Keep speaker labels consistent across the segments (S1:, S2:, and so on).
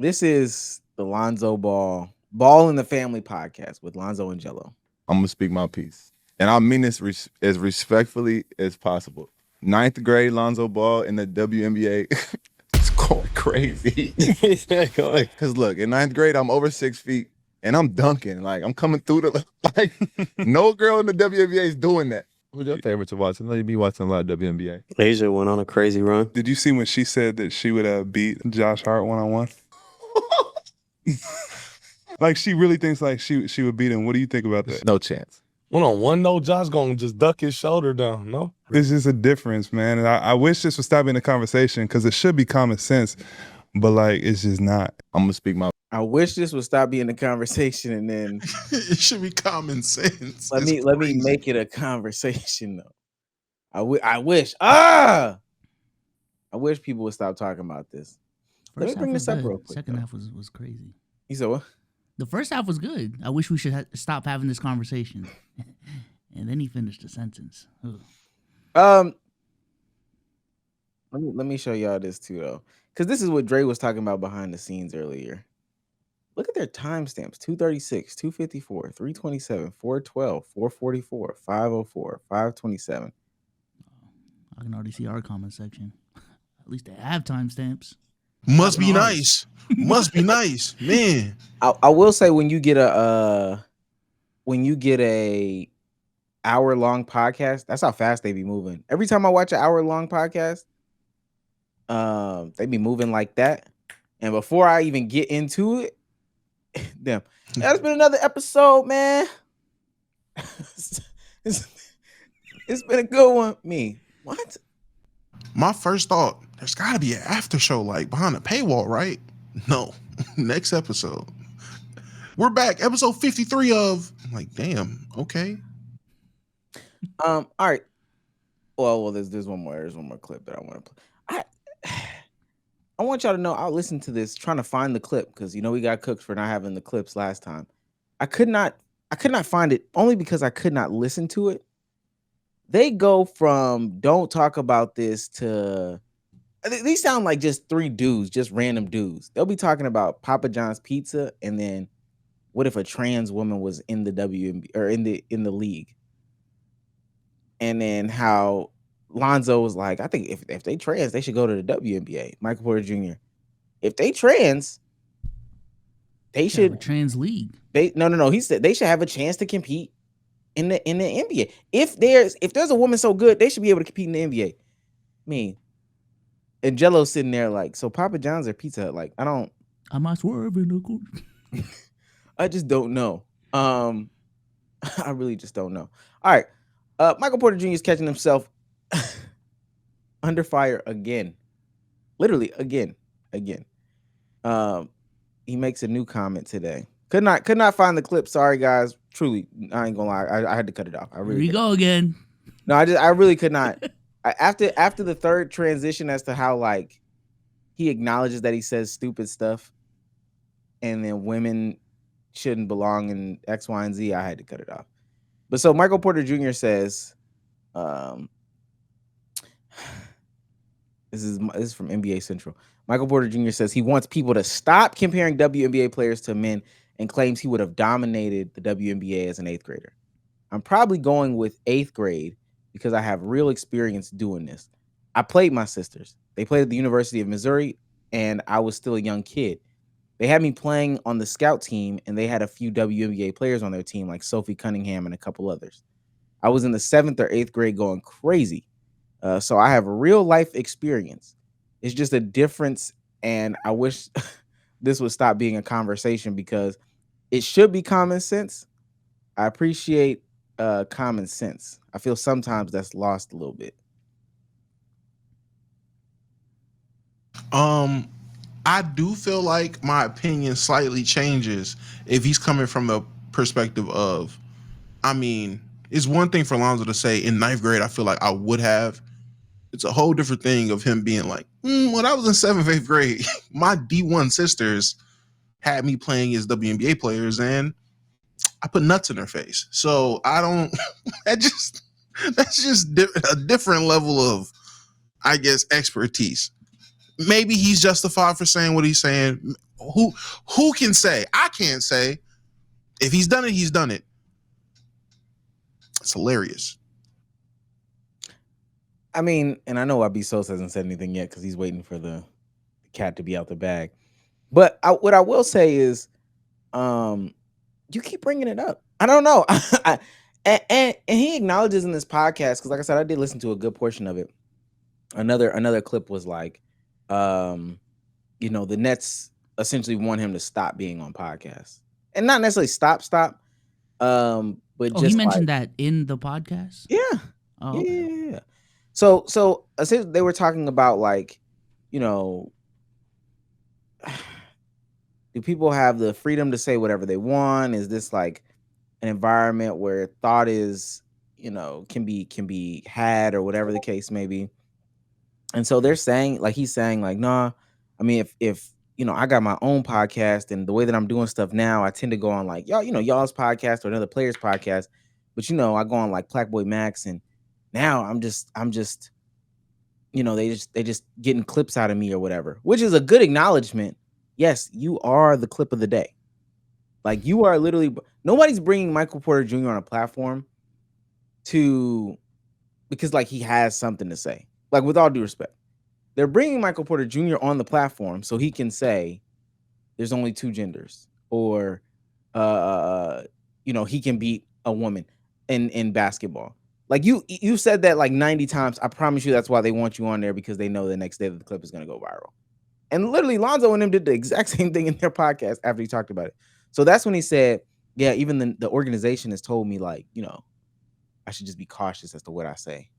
S1: This is the Lonzo Ball in the Family podcast with Lonzo and Jello.
S2: I'm gonna speak my piece, and I mean this as respectfully as possible. Ninth grade Lonzo Ball in the WNBA, it's going crazy. Because look, in ninth grade, I'm over 6 feet, and I'm dunking. Like I'm coming through the like. No girl in the WNBA is doing that. Who's your favorite to watch? I know you be watching a lot of WNBA.
S3: Asia went on a crazy run.
S4: Did you see when she said that she would beat Josh Hart one-on-one? Like she really thinks like she would beat him. What do you think about that?
S2: No chance.
S5: One-on-one, no, Josh gonna just duck his shoulder down, no?
S4: There's just a difference, man. And I wish this would stop being a conversation because it should be common sense, but like it's just not.
S2: I'm gonna speak my.
S1: I wish this would stop being a conversation, and then
S6: It should be common sense.
S1: let
S6: It's
S1: me
S6: crazy.
S1: make it a conversation though. I wish I wish people would stop talking about this. Let me
S7: First
S1: bring
S7: half
S1: this
S7: was
S1: up
S7: good.
S1: real quick,
S7: Second
S1: though.
S7: half was crazy.
S1: You said what?
S7: The first half was good. I wish we should stop having this conversation. And then he finished the sentence. Ugh.
S1: Let me show y'all this too though, because this is what Dre was talking about behind the scenes earlier. Look at their timestamps: 236, 254, 327, 412, 444, 504, 527.
S7: I can already see our comment section. At least they have timestamps.
S6: Must be
S7: Nice.
S6: nice. Must be nice, man.
S1: I will say when you get a hour long podcast, that's how fast they be moving. Every time I watch an hour long podcast, they be moving like that. And before I even get into it, damn, that's been another episode, man. it's been a good one. Me, what?
S6: My first thought, there's got to be an after show like behind a paywall, right? No. Next episode. We're back. Episode 53 of. I'm like, damn. Okay.
S1: All right. Well, there's one more. There's one more clip that I want to play. I want y'all to know I'll listen to this trying to find the clip because we got cooked for not having the clips last time. I could not find it only because I could not listen to it. They go from don't talk about this to these sound like just three dudes, just random dudes. They'll be talking about Papa John's pizza and then what if a trans woman was in the WNBA or in the league? And then how Lonzo was like, I think if they trans, they should go to the WNBA. Michael Porter Jr. If they trans, they
S7: Should have
S1: should
S7: a trans league.
S1: no. He said they should have a chance to compete in the NBA. If there's a woman so good, they should be able to compete in the NBA. Me and Jello sitting there like, so Papa John's or Pizza Hut? Like,
S7: I might swerve in the
S1: I just don't know. I really just don't know. All right. Michael Porter Jr. is catching himself under fire again. Literally again. He makes a new comment today. Could not find the clip. Sorry, guys. Truly, I ain't gonna lie. I had to cut it off. I
S7: Here
S1: really
S7: we
S1: could.
S7: go again.
S1: No, I really could not. After the third transition as to how like he acknowledges that he says stupid stuff, and then women shouldn't belong in X, Y, and Z, I had to cut it off. But so Michael Porter Jr. says, this is from NBA Central. Michael Porter Jr. says he wants people to stop comparing WNBA players to men and claims he would have dominated the WNBA as an 8th grader. I'm probably going with 8th grade because I have real experience doing this. I played my sisters. They played at the University of Missouri, and I was still a young kid. They had me playing on the scout team, and they had a few WNBA players on their team, like Sophie Cunningham and a couple others. I was in the 7th or 8th grade going crazy. So I have real life experience. It's just a difference, and I wish this would stop being a conversation because it should be common sense. I appreciate common sense. I feel sometimes that's lost a little bit.
S6: I do feel like my opinion slightly changes if he's coming from the perspective of, I mean, it's one thing for Lonzo to say in 9th grade, I feel like I would have. It's a whole different thing of him being like, when I was in 7th, 8th grade, my D1 sisters had me playing as WNBA players and I put nuts in their face. So I don't, that's just a different level of, I guess, expertise. Maybe he's justified for saying what he's saying. Who can say? I can't say. If he's done it, he's done it. It's hilarious.
S1: I mean, and I know YB Sos hasn't said anything yet because he's waiting for the cat to be out the bag. But what I will say is, you keep bringing it up. I don't know. And he acknowledges in this podcast, because like I said, I did listen to a good portion of it. Another clip was like, the Nets essentially want him to stop being on podcasts. And not necessarily stop. But just
S7: he mentioned that in the podcast?
S1: Yeah.
S7: Oh, okay.
S1: Yeah. So essentially they were talking about like, do people have the freedom to say whatever they want? Is this like an environment where thought is, can be had, or whatever the case may be? And so they're saying, like, he's saying like, nah, I mean, if I got my own podcast, and the way that I'm doing stuff now, I tend to go on like y'all's podcast or another player's podcast, but I go on like Plaqueboy Max, and now I'm just they just getting clips out of me or whatever, which is a good acknowledgement. Yes, you are the clip of the day. Like, you are literally, nobody's bringing Michael Porter Jr. on a platform because like he has something to say. Like, with all due respect, they're bringing Michael Porter Jr. on the platform so he can say there's only two genders, or he can beat a woman in basketball. Like, you said that like 90 times. I promise you that's why they want you on there, because they know the next day that the clip is going to go viral. And literally Lonzo and them did the exact same thing in their podcast after he talked about it. So that's when he said, yeah, even the organization has told me, like, I should just be cautious as to what I say.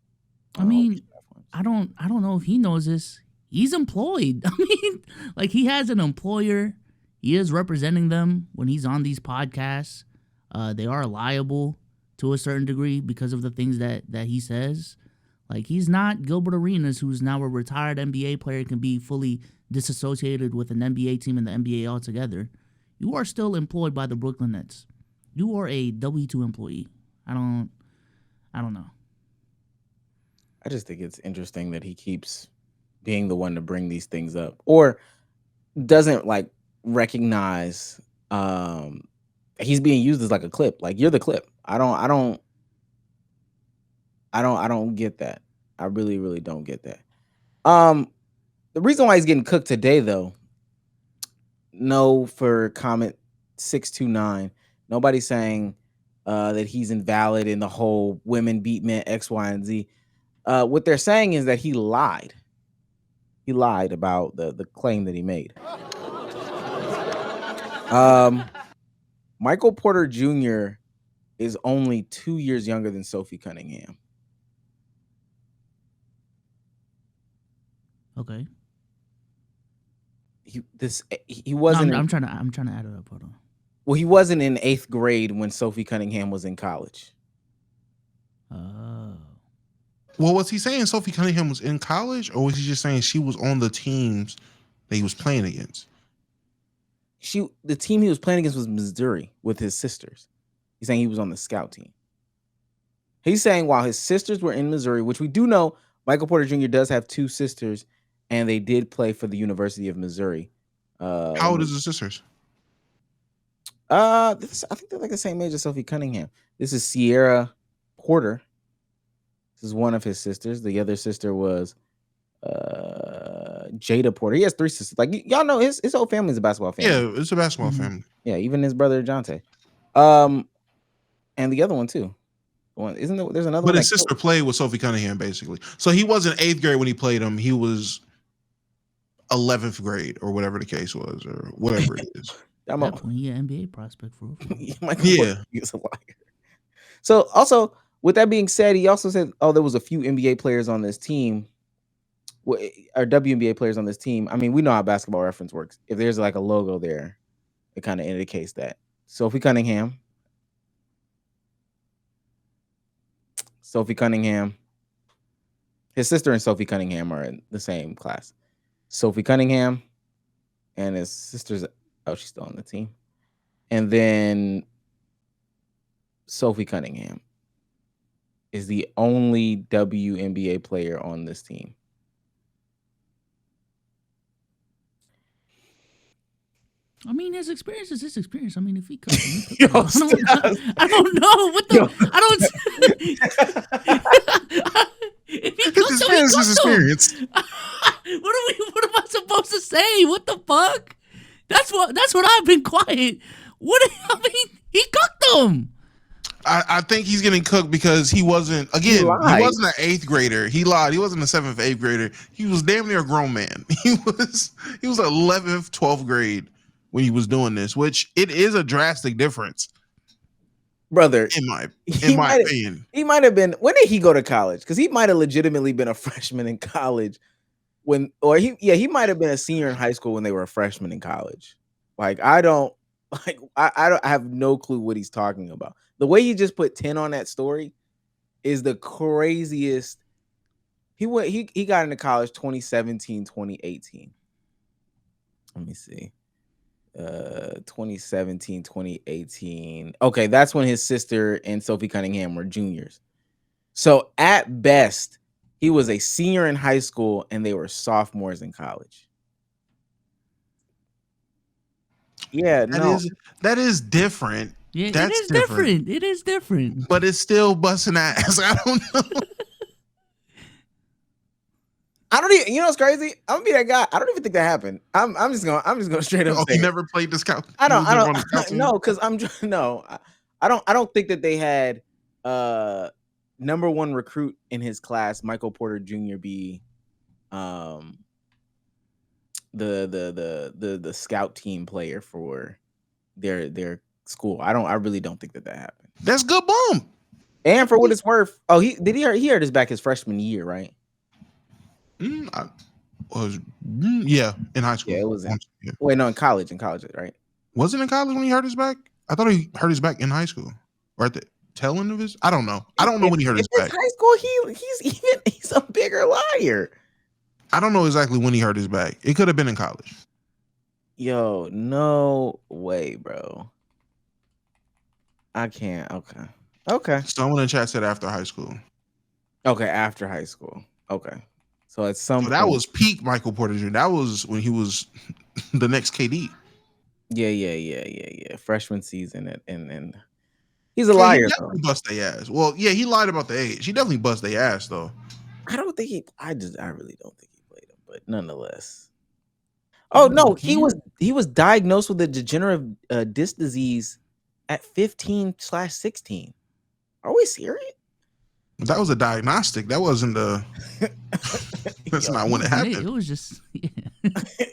S7: I mean, I don't know if he knows this. He's employed. I mean, like, he has an employer. He is representing them when he's on these podcasts. They are liable to a certain degree because of the things that he says. Like, he's not Gilbert Arenas, who's now a retired NBA player, can be fully disassociated with an NBA team and the NBA altogether. You are still employed by the Brooklyn Nets. You are a W-2 employee. I don't know.
S1: I just think it's interesting that he keeps being the one to bring these things up, or doesn't like recognize he's being used as like a clip. Like, you're the clip. I don't get that. I really, really don't get that. The reason why he's getting cooked today, though, no, for comment 629, nobody's saying that he's invalid in the whole women beat men X, Y, and Z. What they're saying is that he lied. He lied about the claim that he made. Michael Porter Jr. is only 2 years younger than Sophie Cunningham.
S7: Okay.
S1: He wasn't.
S7: No, I'm trying to add it up. Hold on.
S1: Well, he wasn't in 8th grade when Sophie Cunningham was in college.
S7: Oh.
S6: Well, was he saying Sophie Cunningham was in college, or was he just saying she was on the teams that he was playing against?
S1: The team he was playing against was Missouri with his sisters. He's saying he was on the scout team. He's saying while his sisters were in Missouri, which we do know Michael Porter Jr. does have 2 sisters, and they did play for the University of Missouri.
S6: How old is his sisters?
S1: I think they're like the same age as Sophie Cunningham. This is Sierra Porter. This is one of his sisters. The other sister was Jada Porter. He has 3 sisters. Like, y'all know, his whole family is a basketball family.
S6: Yeah, it's a basketball family.
S1: Yeah, even his brother Jonte. And the other one too. There's another one.
S6: But his sister played with Sophie Cunningham, basically. So he wasn't 8th grade when he played him. He was 11th grade, or whatever the case was, or whatever it is.
S7: At that point, he an NBA prospect for
S1: yeah, he's a liar. So also, with that being said, he also said, there was a few NBA players on this team, or WNBA players on this team. I mean, we know how Basketball Reference works. If there's like a logo there, it kind of indicates that. Sophie Cunningham, his sister and Sophie Cunningham are in the same class. Sophie Cunningham and his sister's, she's still on the team. And then Sophie Cunningham is the only WNBA player on this team.
S7: I mean, his experience is his experience. I mean, if he could,
S1: Yo,
S7: I don't know what the.
S1: Yo.
S7: I don't. If he
S6: His
S7: cooked him, he
S6: experience is
S7: cooked him.
S6: experience.
S7: What am I supposed to say? What the fuck? That's what I've been quiet. I mean, he cooked them.
S6: I think he's getting cooked because he wasn't he
S1: lied.
S6: wasn't an 8th grader. He lied. He wasn't a 7th, 8th grader. He was damn near a grown man. He was 11th, 12th grade when he was doing this, which it is a drastic difference
S1: Brother,
S6: in my
S1: might-
S6: opinion.
S1: he might have been. When did he go to college? Because he might have legitimately been a freshman in college he might have been a senior in high school when they were a freshman in college. Like I have no clue what he's talking about. The way he just put 10 on that story is the craziest. He got into college 2017, 2018. Let me see. 2017, 2018. Okay, that's when his sister and Sophie Cunningham were juniors. So at best, he was a senior in high school and they were sophomores in college. Yeah,
S6: That is different.
S7: Yeah,
S6: That's
S7: it is different. It is different.
S6: But it's still busting ass. I don't know.
S1: I don't even. You know what's crazy? I'm gonna be that guy. I don't even think that happened. I'm just gonna straight up.
S6: Oh,
S1: say
S6: he
S1: it.
S6: never played this scout.
S1: I don't.
S6: he was on the scout team?
S1: No, because I don't think that they had number one recruit in his class, Michael Porter Jr. be the scout team player for their school. I really don't think that happened.
S6: That's good bump.
S1: And for what it's worth, he hurt his back his freshman year, right?
S6: Yeah, in high school.
S1: Yeah, it was in-
S6: Yeah.
S1: Wait, no, in college, right?
S6: Was it in college when he hurt his back? I thought he hurt his back in high school, or at the tail end of his. I don't know. I don't know when he hurt his
S1: If it's
S6: back.
S1: high school, he's a bigger liar.
S6: I don't know exactly when he hurt his back. It could have been in college.
S1: Yo, no way, bro. I can't. Okay.
S6: Someone in chat said after high school.
S1: Okay, after high school. Okay. So at some
S6: So that
S1: point-
S6: was peak Michael Porter Jr. That was when he was the next KD.
S1: Yeah. Freshman season and he's a liar
S6: He
S1: though.
S6: definitely bust their ass. Well, yeah, he lied about the age. He definitely bust their ass though.
S1: I really don't think he played him, but nonetheless. Oh no, he was diagnosed with a degenerative disc disease at 15/16. Are we serious?
S6: That was a diagnostic. That wasn't the. That's not when it
S7: It
S6: happened.
S7: was just.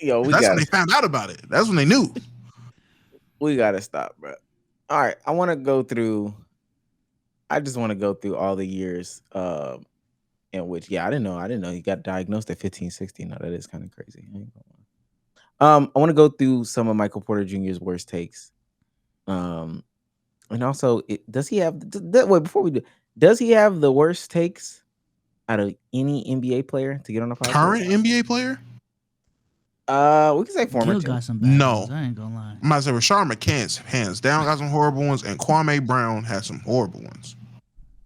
S1: Yo,
S6: That's when they found out about it. That's when they knew.
S1: we gotta stop, bro. All right, I want to go through. I just want to go through all the years in which, I didn't know he got diagnosed at 15/16. No, that is kind of crazy. I ain't gonna lie. I want to go through some of Michael Porter Jr.'s worst takes. And also, does he have? Wait, before we do, does he have the worst takes out of any NBA player to get on the podcast?
S6: Current NBA player?
S1: We can say former.
S7: Gil
S1: too.
S7: got some bad
S6: No.
S7: ones, I ain't gonna lie.
S6: I might say Rashard McCants, hands down, got some horrible ones, and Kwame Brown had some horrible ones.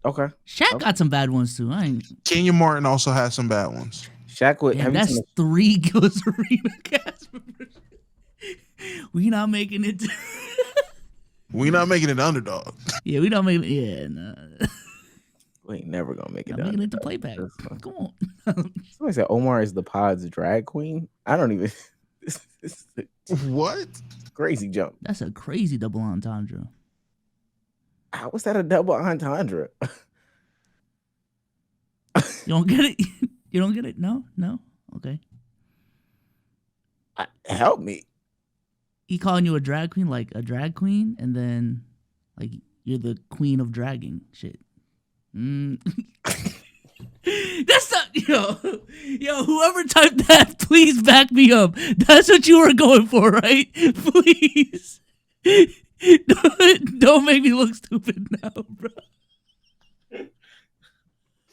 S1: Okay,
S7: Shaq got some bad ones too. I ain't.
S6: Kenya Martin also had some bad ones.
S1: Shaq would.
S7: Damn,
S1: Have you
S7: that's
S1: seen
S7: 3 Gil's Arena cast members. We not making it.
S6: We not making it underdog.
S7: Yeah, we don't make it. Yeah, nah.
S1: we ain't never gonna make it
S7: Not
S1: down.
S7: making it to playback.
S1: That's fine.
S7: Come on.
S1: Somebody said Omar is the pod's drag queen. I don't even. This is a
S6: What?
S1: crazy jump.
S7: That's a crazy double entendre.
S1: How was that a double entendre?
S7: You don't get it? You don't get it? No? Okay.
S1: Help me.
S7: He calling you a drag queen, like a drag queen, and then like you're the queen of dragging shit. That's not yo. Whoever typed that, please back me up. That's what you were going for, right? Please, don't make me look stupid now, bro.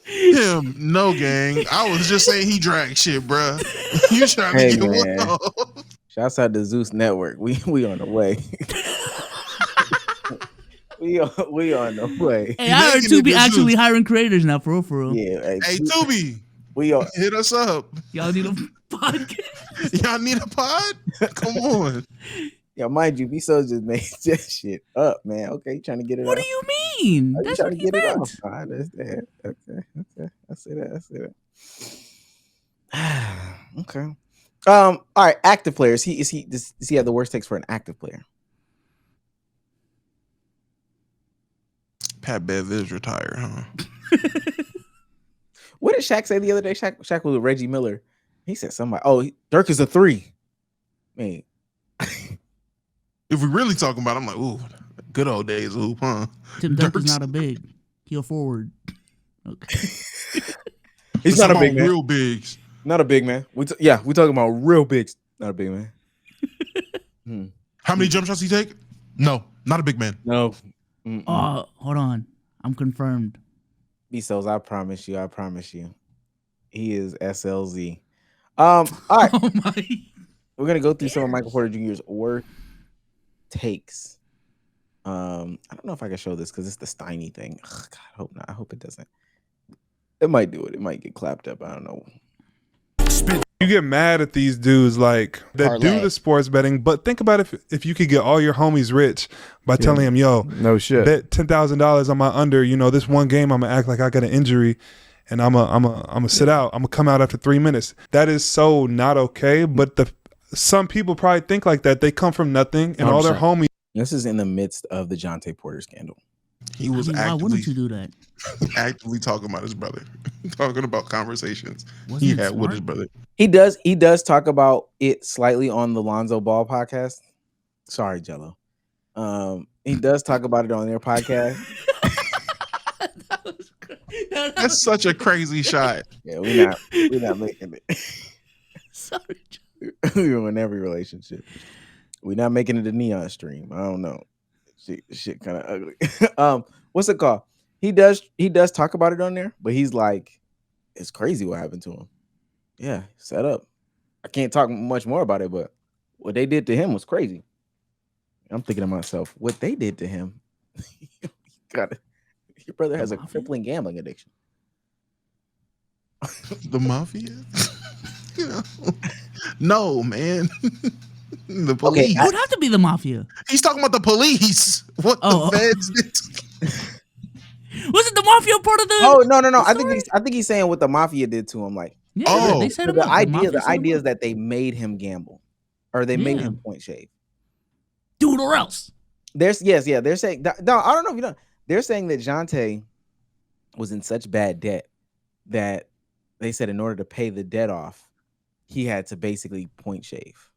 S6: Him, no gang. I was just saying he drank shit, bruh. You trying
S1: Hey,
S6: to get
S1: man.
S6: one off.
S1: Shouts out to Zeus Network. We on the way. we on the way.
S7: Hey, I heard
S6: making it
S7: Tubi
S6: to
S7: actually
S6: Zeus.
S7: hiring creators now, for real.
S1: Yeah.
S6: Hey, Tubi,
S1: we on.
S6: hit us up.
S7: Y'all need a podcast.
S6: Y'all need a pod? Come on.
S1: Yeah, mind you, B-So just made that shit up, man. Okay, you trying to get it
S7: What
S1: off?
S7: do you mean?
S1: Are you
S7: That's
S1: trying
S7: what
S1: to
S7: he
S1: get it
S7: meant.
S1: off? I understand. Okay. I see that. Okay. All right, active players. Does he have the worst takes for an active player?
S6: Pat Bev is retired, huh?
S1: What did Shaq say the other day? Shaq was with Reggie Miller. He said somebody. Oh, Dirk is a 3. Man,
S6: If we really talking about, it, I'm like, ooh, good old days of hoop, huh?
S7: Tim Duncan's
S6: Dirk's-
S7: not a big. He a forward. Okay.
S1: he's not a big
S6: Talking about
S1: man.
S6: real bigs.
S1: Not a big man. We talking about real bigs. Not a big man.
S6: How many jump shots he take? No, not a big man.
S1: No.
S7: Oh, hold on. I'm confirmed.
S1: B-Sos, I promise you. He is SLZ. All right.
S7: Oh my.
S1: We're gonna go through some of Michael Porter Jr.'s worst takes. I don't know if I can show this because it's the Steiny thing. Ugh, God, I hope not. I hope it doesn't. It might do it. It might get clapped up. I don't know.
S4: You get mad at these dudes like that do
S3: Parlay.
S4: the sports betting, but think about if you could get all your homies rich by telling them, yo,
S2: No shit.
S4: bet $10,000 on my under. You know, this one game I'm gonna act like I got an injury, and I'm gonna sit out. I'm gonna come out after 3 minutes. That is so not okay. But some people probably think like that. They come from nothing, and all their
S1: 100%.
S4: homies.
S1: This is in the midst of the Jonte Porter scandal.
S6: He was
S7: why
S6: actively,
S7: wouldn't you do that?
S6: actively talking about his brother, talking about conversations
S7: Wasn't
S6: he
S7: it
S6: had with his
S7: smart?
S6: brother.
S1: He does talk about it slightly on the Lonzo Ball podcast. Sorry, Jello. He does talk about it on their podcast.
S7: That was great.
S6: That's such a crazy shot.
S1: Yeah, we're not making it.
S7: Sorry.
S1: We ruin every relationship. We're not making it a neon stream. I don't know. Shit kind of ugly. What's it called? He does talk about it on there, but he's like, it's crazy what happened to him. Yeah, set up. I can't talk much more about it, but what they did to him was crazy. I'm thinking to myself, what they did to him. Your brother has a crippling gambling addiction.
S6: The mafia? You know? No, man. The police.
S7: It would have to be the mafia.
S6: He's talking about the police. What
S7: Oh.
S6: the feds did.
S7: Was it the mafia part of the?
S1: Oh no. I
S7: story?
S1: think he's saying what the mafia did to him. Like
S7: Yeah,
S6: Oh.
S7: they set him
S1: the
S7: up.
S1: idea
S7: mafia set him
S1: is
S7: up.
S1: that they made him gamble, or they made
S7: Yeah.
S1: him point shave.
S7: Do it or else.
S1: They're saying that, no, I don't know if you know. They're saying that Jonte was in such bad debt that they said in order to pay the debt off, he had to basically point shave.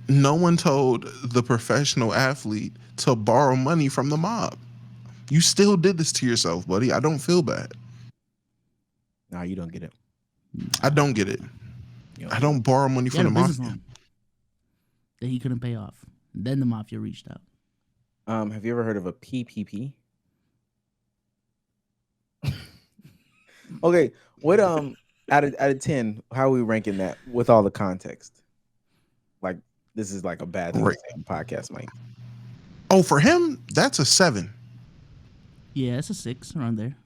S6: No one told the professional athlete to borrow money from the mob. You still did this to yourself, buddy. I don't feel bad.
S1: No, you don't get it.
S6: I don't get it.
S1: You
S6: I don't borrow money
S7: He had
S6: from
S7: a
S6: the
S7: business
S6: mafia.
S7: loan that he couldn't pay off. Then the mafia reached out.
S1: Have you ever heard of a PPP? Okay, what out of 10, how are we ranking that with all the context? Like this is like a bad thing to
S6: Right.
S1: say on podcast, Mike.
S6: Oh, for him, that's a 7.
S7: Yeah, it's a 6 around there.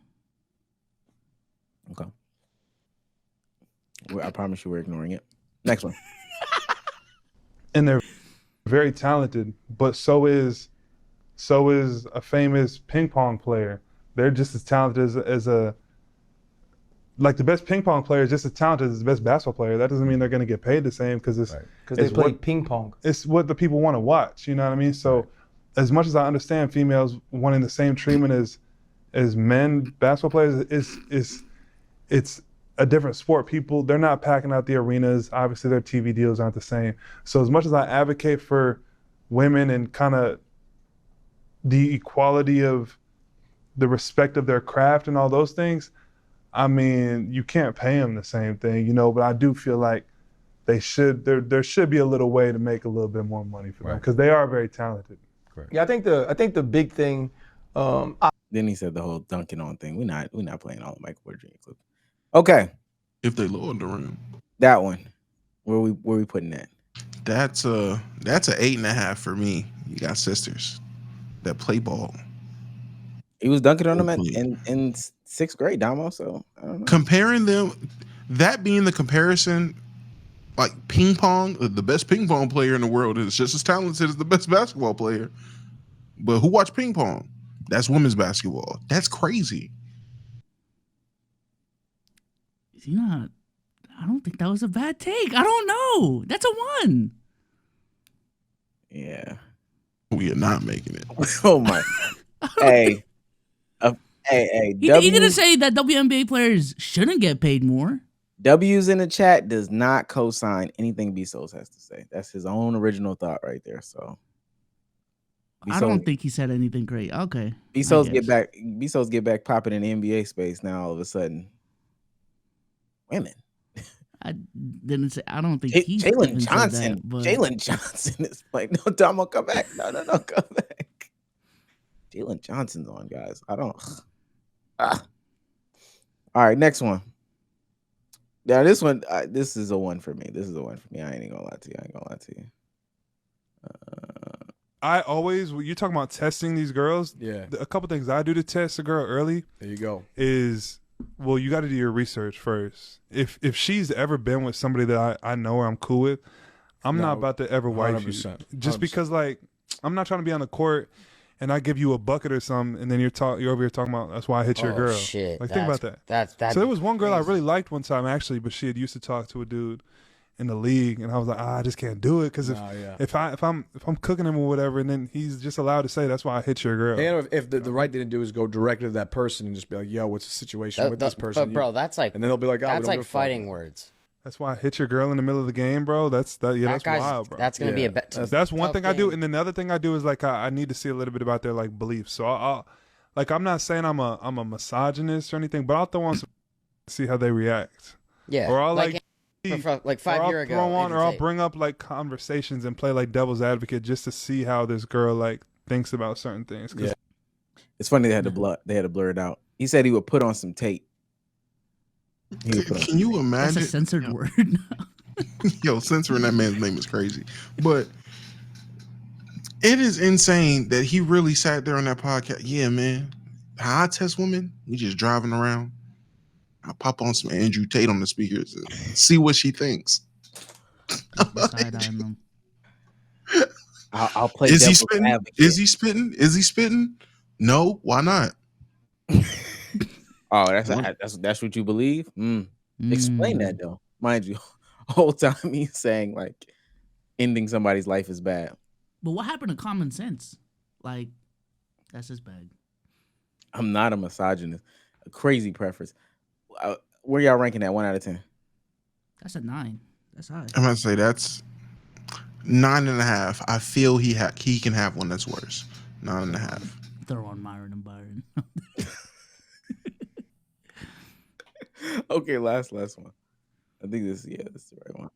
S1: Okay. I promise you we're ignoring it. Next one.
S4: And they're very talented, but so is a famous ping pong player. They're just as talented as a like the best ping pong player is just as talented as the best basketball player. That doesn't mean they're going to get paid the same because it's
S3: Because they
S4: it's
S3: play
S4: what-
S3: ping pong.
S4: it's what the people want to watch. You know what I mean? So as much as I understand females wanting the same treatment as men basketball players, it's a different sport. People, they're not packing out the arenas. Obviously, their TV deals aren't the same. So as much as I advocate for women and kind of the equality of the respect of their craft and all those things, I mean, you can't pay them the same thing, you know, but I do feel like there should be a little way to make a little bit more money for them
S2: Right.
S4: because they are very talented.
S3: Yeah, I think the big thing.
S1: Then he said the whole dunking on thing. We're not playing all the Michael Porter Jr. clips. Okay,
S6: If they lowered the rim.
S1: that one. Where we putting that?
S6: That's a 8.5 for me. You got sisters that play ball.
S1: He was dunking on them
S6: Hopefully.
S1: in 6th grade, Damo. So I don't know.
S6: Comparing them, that being the comparison, like ping pong, the best ping pong player in the world is just as talented as the best basketball player. But who watch ping pong? That's women's basketball. That's crazy.
S7: You know, I don't think that was a bad take. I don't know. That's a 1.
S1: Yeah.
S6: We are not making it.
S1: Oh my. Hey. Hey.
S7: You gonna say that WNBA players shouldn't get paid more?
S1: W's in the chat does not co-sign anything Bezos has to say. That's his own original thought right there. So
S7: I don't think he said anything great. Okay.
S1: Bezos get back popping in the NBA space now all of a sudden. Women.
S7: I didn't say. I don't think
S1: Jalen Johnson.
S7: That, but...
S1: Jalen Johnson is playing. No, Tom, I'll come back. No, come back. Jalen Johnson's on, guys. I don't. All right, next one. Now this one, this is a 1 for me. This is a 1 for me. I ain't even gonna lie to you.
S4: I always, when you're talking about testing these girls, a couple things I do to test a girl early.
S8: There you go.
S4: Is, well, you got to do your research first. If she's ever been with somebody that I know or I'm cool with, I'm not about to ever wife you.
S8: 100%.
S4: Just because, like, I'm not trying to be on the court and I give you a bucket or something, and then you're over here talking about that's why I hit your girl.
S9: Shit.
S4: Like, think about that.
S9: That's
S4: so there was one girl I really liked one time actually, but she had used to talk to a dude in the league, and I was like, I just can't do it because if I'm cooking him or whatever, and then he's just allowed to say that's why I hit your girl.
S8: And if the right thing to do is go directly to that person and just be like, yo, what's the situation with this person?
S9: But bro, that's like,
S8: and then they'll be like, oh,
S9: that's like fighting words.
S4: That's why I hit your girl in the middle of the game, bro. That's wild, bro.
S9: That's gonna be a
S4: that's one thing I do, and then the other thing I do is like I need to see a little bit about their like beliefs. So I'll like, I'm not saying I'm a misogynist or anything, but I'll throw on some see how they react.
S9: Yeah,
S4: or I'll
S9: like 5 years ago,
S4: I'll bring up like conversations and play like devil's advocate just to see how this girl like thinks about certain things.
S1: Yeah. It's funny they had to blur it out. He said he would put on some tape.
S6: Can you imagine?
S7: That's a censored word.
S6: Yo, censoring that man's name is crazy. But it is insane that he really sat there on that podcast. Yeah, man. How I test women, we just driving around. I pop on some Andrew Tate on the speakers and see what she thinks.
S1: I'll play.
S6: Is he spitting? Is he spitting? No. Why not?
S1: Oh, that's what you believe? Explain that though. Mind you, whole time he's saying like ending somebody's life is bad.
S7: But what happened to common sense? Like, that's his bag.
S1: I'm not a misogynist. A crazy preference. Where y'all ranking that 1 out of 10?
S7: That's a 9. That's high.
S6: I'm gonna say that's 9.5. I feel he can have one that's worse. 9.5.
S7: Throw on Myron and Byron.
S1: Okay, last one. I think this is the right one.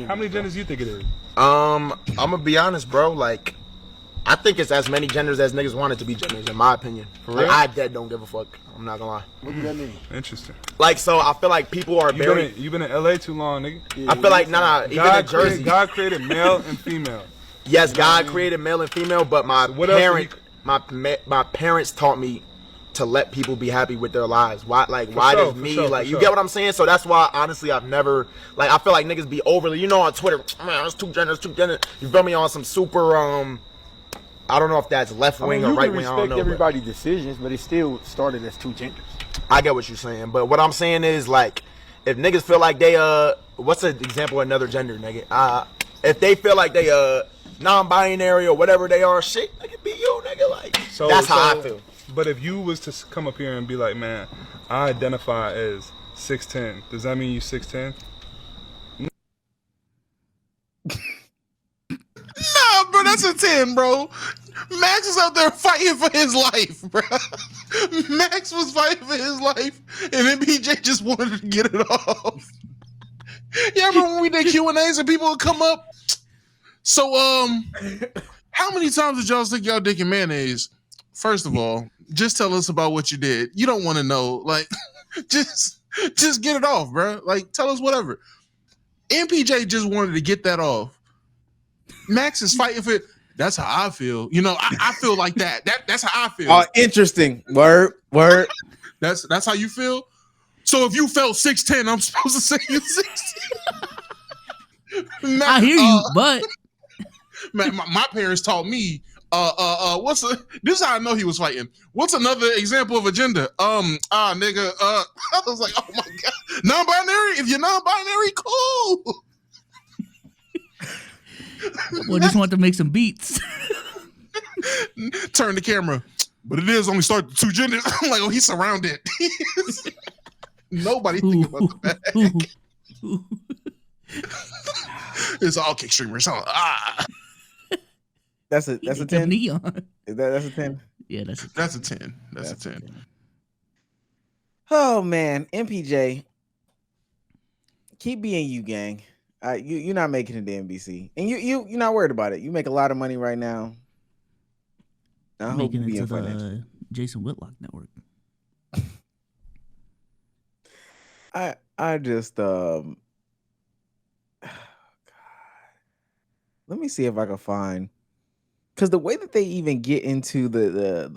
S3: How many genders do you think it is?
S10: I'm gonna be honest, bro. Like, I think it's as many genders as niggas want it to be genders, in my opinion. For real? I dead don't give a fuck. I'm not gonna lie.
S3: What does that mean?
S4: Interesting.
S10: Like, so I feel like people are
S4: You've been in LA too long, nigga.
S10: Yeah, I feel like even in Jersey.
S4: God created male and female.
S10: Yes, God created male and female, but my parents taught me to let people be happy with their lives. Why does me you get what I'm saying? So that's why honestly I've never like I feel like niggas be overly on Twitter, man, it's two genders. You feel me on some super I don't know if that's left wing or right wing. I don't know.
S3: Respect everybody's decisions, but it still started as 2 genders.
S10: I get what you're saying, but what I'm saying is like if niggas feel like they what's an example of another gender, nigga? If they feel like they non-binary or whatever they are, shit, nigga, be you, nigga. Like that's how I feel.
S4: But if you was to come up here and be like, man, I identify as 6'10", does that mean you 6'10"?
S6: Nah, bro, that's a 10, bro. Max is out there fighting for his life, bro. Max was fighting for his life, and MPJ just wanted to get it off. Yeah, remember when we did Q&As and people would come up? So, how many times did y'all stick y'all dick in mayonnaise? First of all, just tell us about what you did. You don't want to know. Like, just get it off, bro. Like, tell us whatever. MPJ just wanted to get that off. Max is fighting for it. That's how I feel. You know, I feel like that. That's how I feel.
S1: Oh, interesting. Word.
S6: That's how you feel? So if you felt 6'10", I'm supposed to say you 16. Man,
S7: I hear you, but
S6: man, my parents taught me. This is how I know he was fighting. What's another example of agenda? Nigga. I was like, oh my god, non-binary. If you're non-binary, cool.
S7: Well, just want to make some beats.
S6: Turn the camera, but it is only start two genders. I'm like, oh, he's surrounded. Nobody think about the back. It's all kick streamers.
S1: That's a 10.
S7: Neon.
S1: That's a 10.
S7: Yeah, that's a 10.
S6: That's a 10. That's a 10.
S1: Oh man, MPJ, keep being you, gang. You're not making it to NBC, and you're not worried about it. You make a lot of money right now. I hope you
S7: Making
S1: be
S7: it
S1: in
S7: to
S1: financial.
S7: the Jason Whitlock network.
S1: I just God. Let me see if I can find, because the way that they even get into the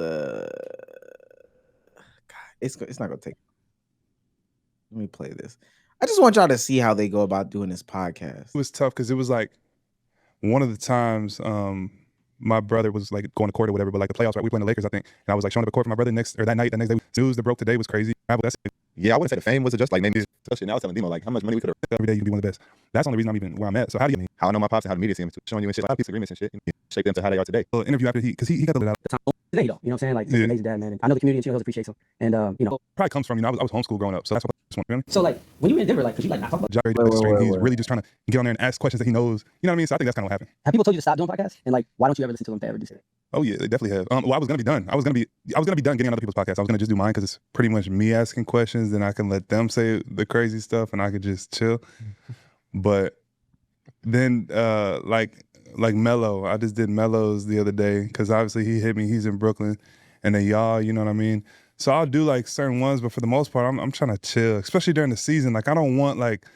S1: God, it's not gonna take. Let me play this. I just want y'all to see how they go about doing this podcast.
S4: It was tough because it was like one of the times my brother was like going to court or whatever, but like the playoffs, right? We playing the Lakers, I think, and I was like showing up at court for my brother that night. The next day, news that broke today was crazy.
S2: Yeah, I wouldn't say the fame was just like maybe discussion. And I was telling Demo like how much money we could have.
S4: Every day you can be one of the best. That's the only reason I'm even where I'm at. So how do you?
S2: How I know my pops and how the media see him showing you and shit, a lot of peace agreements and shit, and shape them to how they are today.
S4: Interview after because he got the out
S11: today though. You know what I'm saying? Like he's an amazing dad, man. And I know the community in Chino Hills appreciates him, and
S4: probably comes from I was homeschooled growing up, so that's what I just want. You know?
S11: So like when you were in Denver, like could you like not talk about?
S4: He's really just trying to get on there and ask questions that he knows. You know what I mean? So I think that's kind of what happened.
S11: Have people told you to stop doing podcasts? And like, why don't you ever listen to them if they ever do say it?
S4: Oh yeah, they definitely have. Well, I was gonna be done. I was gonna be done getting on other people's podcasts. I was gonna just do mine because it's pretty much me asking questions, then I can let them say the crazy stuff, and I could just chill. But then, like Mello, I just did Mello's the other day because obviously he hit me. He's in Brooklyn, and then y'all, you know what I mean. So I'll do like certain ones, but for the most part, I'm trying to chill, especially during the season. Like I don't want like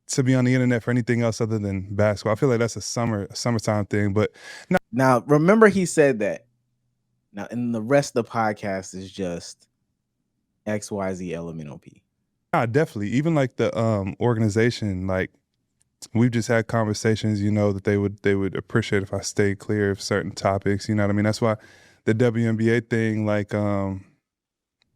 S4: to be on the internet for anything else other than basketball. I feel like that's a summertime thing. But
S1: now remember he said that. Now and the rest of the podcast is just XYZ LMNOP.
S4: Yeah, definitely. Even like the organization, like we've just had conversations, you know, that they would appreciate if I stayed clear of certain topics. You know what I mean? That's why the WNBA thing, like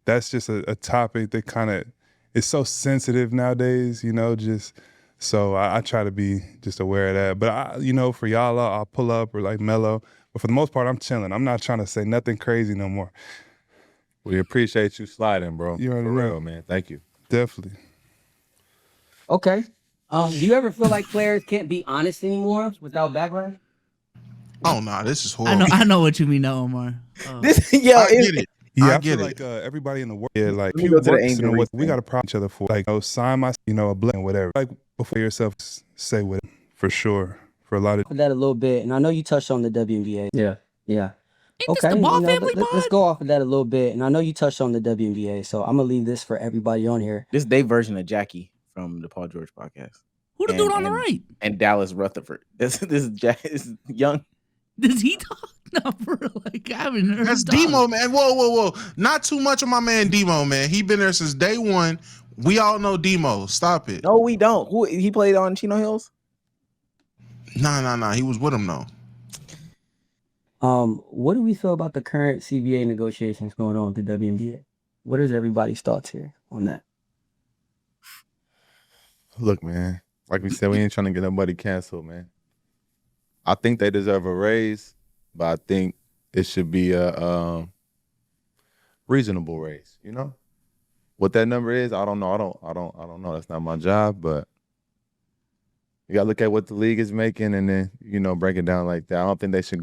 S4: that's just a topic that kind of is so sensitive nowadays, you know, just so I try to be just aware of that. But you know, for y'all, I'll pull up or like Mello. But for the most part, I'm chilling. I'm not trying to say nothing crazy no more.
S2: We appreciate you sliding, bro.
S4: You already
S2: for
S4: know.
S2: real, man. Thank you.
S4: Definitely.
S11: Okay. Do you ever feel like players can't be honest anymore without backlash?
S6: Oh no, this is horrible.
S7: I know what you mean, now, Omar.
S1: This,
S6: I get it.
S4: Yeah,
S6: I get
S4: feel
S6: it.
S4: like everybody in the world, yeah, like
S1: Let me go to the
S4: works
S1: Angel
S4: and what
S1: Reese
S4: we
S1: thing.
S4: got to prop each other for, like, sign my, a blend, whatever. Like before yourself, say with it, for sure. For a lot of
S11: That a little bit, and I know you touched on the WNBA. Yeah.
S7: Ain't this the Ball Family
S11: let's
S7: pod?
S11: go off of that a little bit, and I know you touched on the WNBA, so I'm gonna leave this for everybody on here.
S1: This is their version of Jackie from the Paul George podcast.
S7: Who the dude on the right?
S1: And Dallas Rutherford. This is this is young.
S7: Does he talk? No, for real. Like, I haven't heard
S6: That's
S7: him talk.
S6: Demo, man. Whoa. Not too much of my man Demo, man. He been there since day one. We all know Demo. Stop it.
S1: No, we don't. Who he played on Chino Hills?
S6: Nah. He was with him though.
S11: What do we feel about the current CBA negotiations going on with the WNBA? What is everybody's thoughts here on that?
S2: Look, man. Like we said, we ain't trying to get nobody canceled, man. I think they deserve a raise, but I think it should be a reasonable raise. You know, what that number is, I don't know. I don't know. That's not my job, but you gotta look at what the league is making and then break it down like that. I don't think they should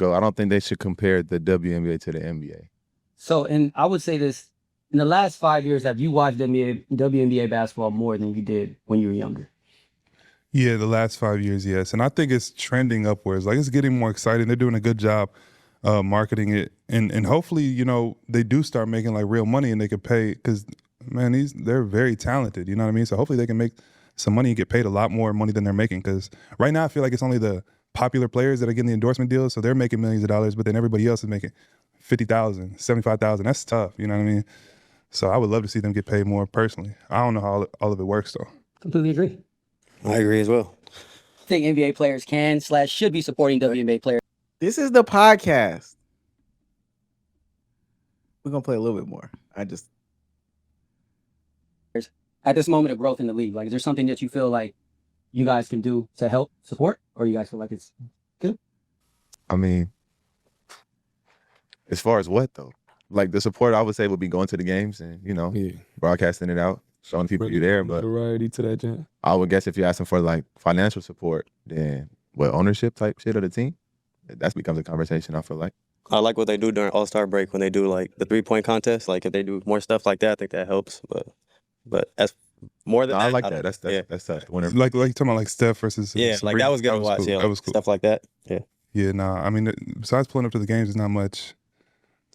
S2: compare the WNBA to the NBA.
S11: So, and I would say this: in the last 5 years, have you watched WNBA basketball more than you did when you were younger?
S4: Yeah, the last 5 years, yes. And I think it's trending upwards. Like, it's getting more exciting. They're doing a good job marketing it. And hopefully, they do start making, like, real money and they can pay. Because, man, they're very talented. You know what I mean? So hopefully they can make some money and get paid a lot more money than they're making. Because right now I feel like it's only the popular players that are getting the endorsement deals. So they're making millions of dollars, but then everybody else is making $50,000, $75,000. That's tough. You know what I mean? So I would love to see them get paid more personally. I don't know how all of it works, though.
S11: Completely agree.
S12: I agree as well.
S11: think NBA players can/should be supporting WNBA players?
S1: This is the podcast. We're gonna play a little bit more.
S11: At this moment of growth in the league, like, is there something that you feel like you guys can do to help support, or you guys feel like it's good?
S2: I mean, as far as what though? Like the support, I would say would be going to the games and broadcasting it out, showing people you're there. But
S5: variety to that, Jen.
S2: I would guess if you're asking for like financial support, then ownership type shit of the team, that becomes a conversation. I feel like.
S12: I like what they do during All-Star break when they do like the 3-point contest. Like if they do more stuff like that, I think that helps. But as more than
S2: I like that. That's tough. Whenever,
S4: like you talking about like Steph versus
S12: like that was good to watch.
S4: Cool.
S12: Yeah,
S4: that was cool.
S12: Stuff like that. Yeah.
S4: Yeah, nah. I mean, besides pulling up to the games, there's not much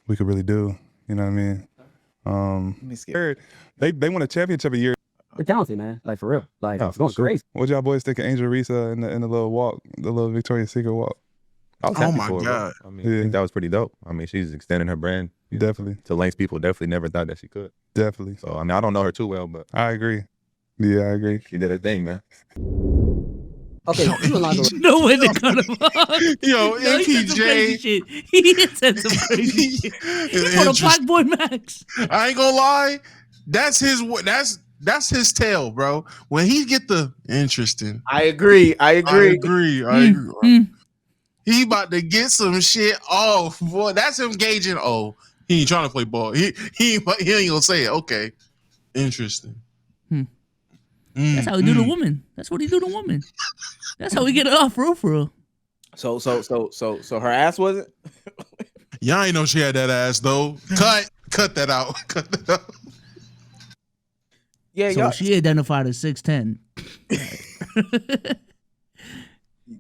S4: we could really do. You know what I mean? They won a championship a year.
S11: They're talented, man. Like, for real. Like, it's going crazy.
S4: What y'all boys think of Angel Reese in the little walk, the little Victoria's Secret walk?
S2: I was happy for her, bro. I mean, I think that was pretty dope. I mean, she's extending her brand
S4: definitely
S2: to lengths people definitely never thought that she could.
S4: Definitely.
S2: So I mean, I don't know her too well, but
S4: I agree. Yeah, I agree.
S2: She did her thing, man.
S11: Okay,
S7: no way to cut him off.
S6: Yo,
S7: MPJ. He said some crazy shit. He put a Black Boy Max.
S6: I ain't gonna lie. That's his tail, bro. When he get the interesting.
S1: I agree.
S6: He about to get some shit off, boy. That's him gauging. Oh, he ain't trying to play ball. He ain't gonna say it. Okay, interesting.
S7: That's how he do the woman. That's what he do to woman. That's how we get it off, for real.
S1: So her ass wasn't.
S6: Y'all ain't know she had that ass though. Cut that out. Cut that out.
S1: Yeah,
S7: so she identified as 6'10".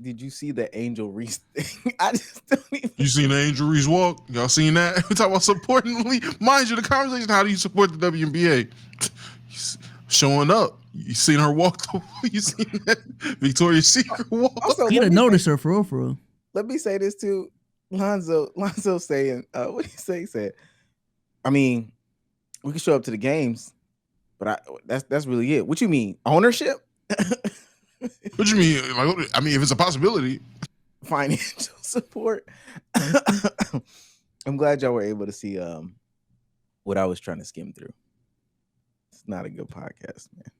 S1: Did you see the Angel Reese thing? I just don't even.
S6: You seen the Angel Reese walk? Y'all seen that? We talk about supporting the league. Mind you, the conversation: how do you support the WNBA? Showing up. You seen her walk? You seen that Victoria's Secret walk?
S1: Also,
S7: you didn't notice her for real.
S1: Let me say this too, Lonzo saying, what did he say? He said, I mean, we can show up to the games, but that's really it. What you mean, ownership?
S6: What you mean? Like, I mean, if it's a possibility,
S1: financial support. I'm glad y'all were able to see what I was trying to skim through. It's not a good podcast, man.